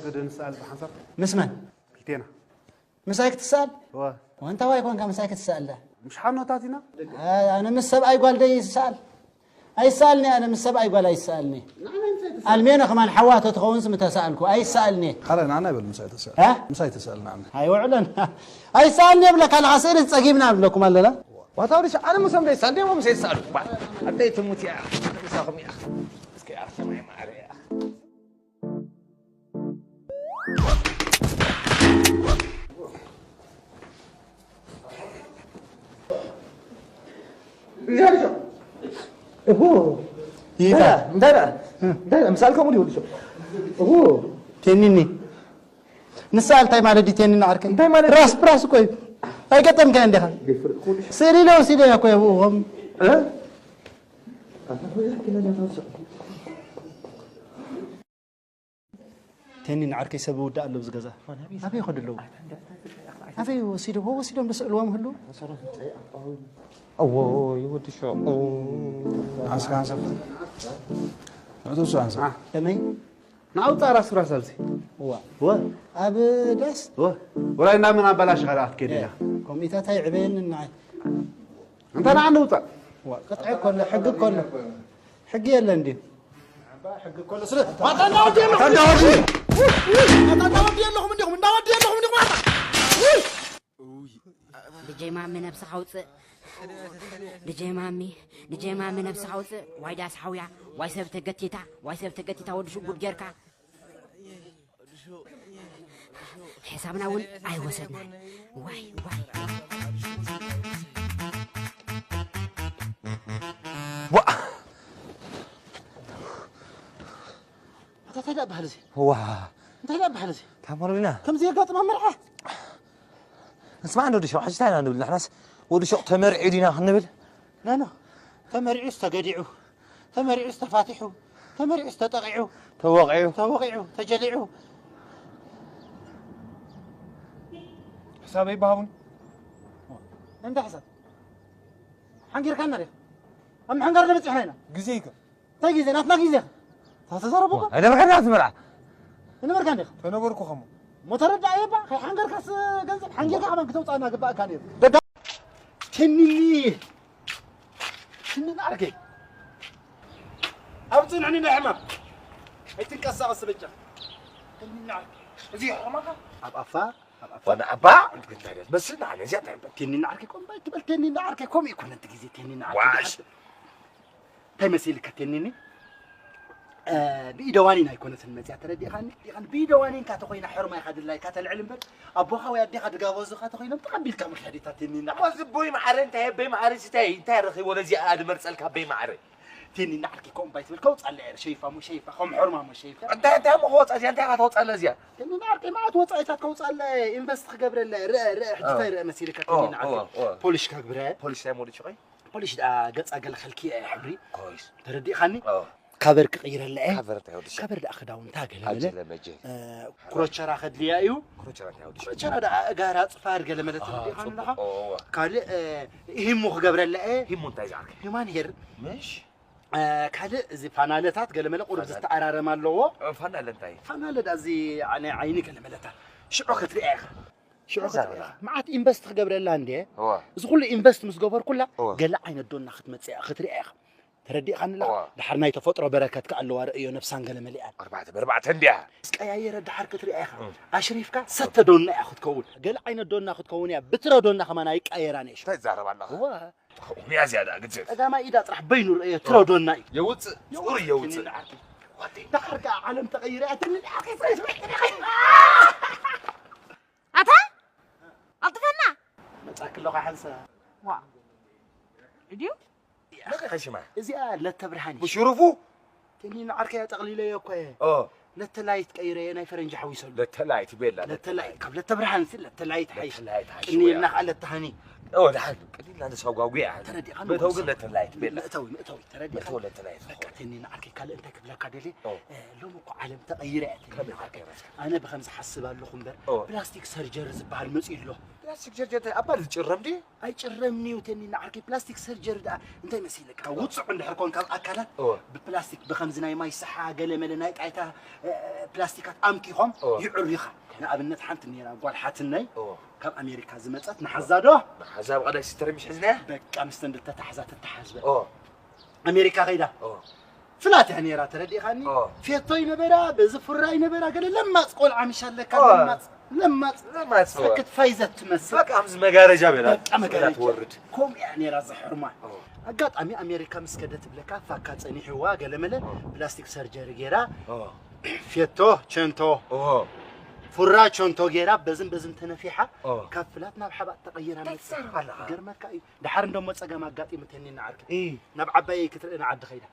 بدنا نسأل بحسب مسمن كلتينا مسايك تسأل واه وانت واي كون كمسايك تسأل له مش حنو تاتينا انا من السبع يقول لي يسأل اي سألني انا من السبع يقول اي سألني المين كمان حوات تخون سمت سألكو اي سألني خلينا عنا بالمساي تسأل ها مساي تسألنا عنه هاي وعلن اي سألني بلك على عصير تسقيمنا بلكم ولا لا وتوريش أنا مسلم ليس عندي ما مسير سألك بعد أديت موت يا أخي مساهم يا أخي بس كي أعرف ما يعمل يا أخي يا هو يفا ده مسالكم ودي شو هو تنيني نسأل تاي مالدي تنين عارك تاي مالدي راس براس كوي اي قتم كان ده سيري لو سيدي يا كوي ابوهم ها انا هو يحكي لنا توسع تنين عارك يسبو دا له زغزا ابي ياخذ له ابي وسيدو هو وسيدو بس الوام هلو اوه يودي شو عسكر عسكر ما توصل عسكر تمي نعوض راس ألسي هو اب داس ولا نامنا بلاش غلات كده كوميتا تاي عبين النعي أنت أنا عنده قطعي كله حق كله حق يلا ندي حق كله سرت ما تناودي لهم دجي مامي نفس حوص دجي مامي نفس حوص واي داس حويا واي سبت ودشو قد جيركا حسابنا ون اي وسدنا واي انت تلعب بهالزي هو انت تلعب بهالزي تعمروا لنا كم زي قاطمه مرحه نسمع عنه ودشو حاجة تانية نقول نحن ودشو تمر عيدنا هنبل لا تمرع استقدعوا تمرع استفاتحوا تمرع استطقعوا توقعوا تجلعوا حسابي بابون انت حسب حنقر كان نريخ ام حنقر لبس حنينا جزيك تجي زين اتنا جيزه تضربوا أنا ما كان ناس مرع انا مركان ديخ انا بركو خمو متردع يبا حنقر كاس جنزب حنقر كمان كتوص انا قبا كان يبا تنيني عركي ابطن عني نحمه هيتنقص السبجه تنيني عركي زي حماك ابافا وأنا أبا بس أنا زيادة تنين عركي كم تبل تنين عركي كم يكون أنت جزء تنين عركي واش هاي مسيلك تنيني بيدوانين هاي كونت المزيات تردي خان بيدوانين كاتقينا حرمة يخد الله كات العلم بل أبوها ويدي خد جاوز كاتقينا تقبل كم حديث تنين ما زبوي معرن تهبي معرن ستاي انت رخي ولا زي آدم مرسلك هبي معرن تنين عركي كم بيت بالكوت على شايفة مو شايفة خم حرمة مو شايفة انت مو هوت انت هتوت على زياد تنين عركي ما توت عيتات كوت على إنبست خجبر الله رأ حدثير مسيلك تنين عركي بوليش كجبره بوليس يا مولي شوي بوليش قص أقل خلكي حبري كويس تردي خاني كبر كغير الله كبر تهودش كبر دا أخداون تاجل أجل مجي كروتشرا أخد لي أيو كروتشرا تهودش كروتشرا دا جارات صفار قال ملت تردي خانها قال هم خجبر الله هم منتج عارك همان هير مش كله زي فنالتات قال ملت قرب استعارة مالوه فنال انتي فنال دا زي يعني عيني قال ملتها شو أخذ رئيخ شو أخذ معت إنبست خجبر الله عندي هو زغل إنبست مسجبر كله قال عين الدون أخذ متسع أخذ رئيخ تردي خان لا دحرنا يتفطر بركات كالو ورئيو نفسان قال مليان أربعة هنديها سكايا دحر كتري اخ اشريفكا ست دون اخذ كون قال عين دون اخذ كون يا بتر دون كمان اي قايرانيش تزارب الله هو يا زيادة قلت اذا اذا طرح بينو رئيو ترى دون يوت يوت دحر عالم تغيرات أتا أطفنا مساك الله حنسى وا إديو خشمة إزي لا تبرهاني بشرفو تنين عركة تقليلة يا كوي لا تلايت كايرة أنا فرنج حويسون لا تلايت بيلا لا تلايت قبل تبرهان سلا تلايت حيش تلايت حيش إني نخ على التهاني أوه لحد قليل هذا سوق وقيع تردي خان بتوقع لتلايت بلا مأتوي تردي بتوقع لتلايت فكرتني نعرف كال أنت قبل كادلي لو مقع عالم تغيرات أنا بخمس حسب له خمبر بلاستيك سيرجر زبال مسئل له بلاستيك سيرجر أبى تجرم دي أي جرمني وتني نعرف بلاستيك سيرجر ده أنت مسيلك وتصع عند حكون كم أكلات ببلاستيك بخمسنا ما يصحى قال ملنا عيتها بلاستيكات أمكيهم يعريخها أنا أبنت حنت إني أنا أقول حاتناي كم أمريكا زمتت نحزادوه حزاب غدا يستري مش حزناه بك مستند تتحزات التحزب أمريكا غيدا فلات يعني را تردي خاني في الطي نبرة بزفر راي نبرة قال لما تقول عمش لك لما فكت فايزة تمسك فك أمز مجارة جابنا مجارة تورد كم يعني راز حرمة أقط أمريكا مسكدت بلكا فكات أني حوا قال ملا بلاستيك سيرجري جيرا في التو شنتو فرا شنتو جيرا بزن تنفيحة كفلاتنا بحبات تغيرها من السر قرمك دحر ندم مصقا ما قاطي متني نعرك نبع عباي كترنا عد خيدا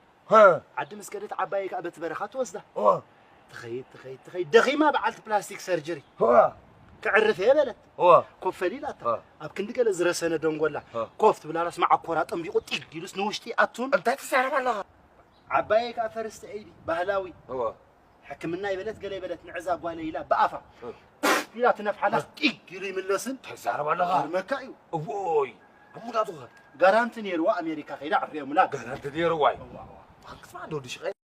عد مسكدت عباي كابت برخات وسده تخيل دخي ما بعلت بلاستيك سيرجري كعرف يا بلد كوفلي لا اب كندك لزرسنه دنغولا كوفت بلا راس مع كورات امبيقو طيق يلس نوشتي اتون انت تسعر والله عباي كافرست ايدي بهلاوي حكمنا يبلت قال يبلت نعزاب ولا يلا بافا لا تنفح على طيق يري ملسن تسعر والله مكايو اوي امو لا تغير غارانتني يروا امريكا خيدا عريو ملا غارانتني يروا ما عنده شيء